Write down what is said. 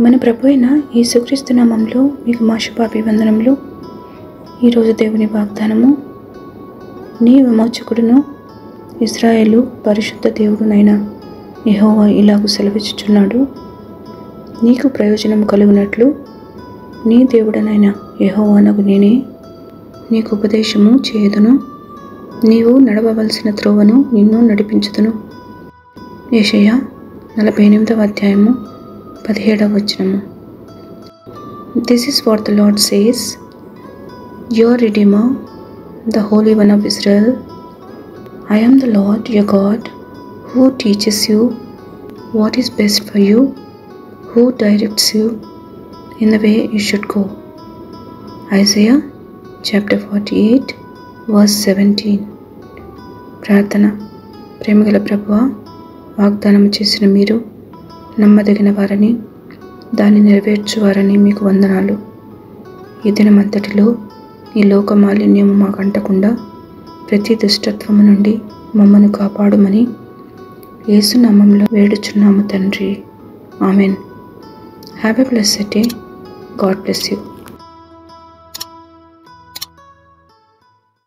మన ప్రభు అయిన యేసుక్రీస్తు నామములో మీకు మా శుభాభివందనములు. ఈరోజు దేవుని వాగ్దానము, నీ విమోచకుడును ఇశ్రాయేలు పరిశుద్ధ దేవుడునైన యెహోవా ఇలాగు సెలవిచ్చుచున్నాడు. నీకు ప్రయోజనం కలుగునట్లు నీ దేవుడనైన యెహోవానగు నేనే నీకు ఉపదేశము చేయుదును. నీవు నడవవలసిన త్రోవను నిన్ను నడిపించుదును. యెషయా 48వ అధ్యాయము 17వ వచనము. This is what the Lord says, your Redeemer, the Holy One of Israel. I am the Lord your God, who teaches you what is best for you, who directs you in the way you should go. Isaiah chapter 48 verse 17. ప్రార్థన. ప్రేమగల ప్రభువా, వాగ్దానం చేసిన మీరు నమ్మదగిన వారని, దాన్ని నెరవేర్చువారని మీకు వందనాలు. ఈ దినమంతటిలో ఈ లోక మాలిన్యము మాకు అంటకుండా ప్రతి దుష్టత్వము నుండి మమ్మను కాపాడుమని యేసు నామములో వేడుచున్నాము తండ్రి. Amen. Have a blessed day. God bless you.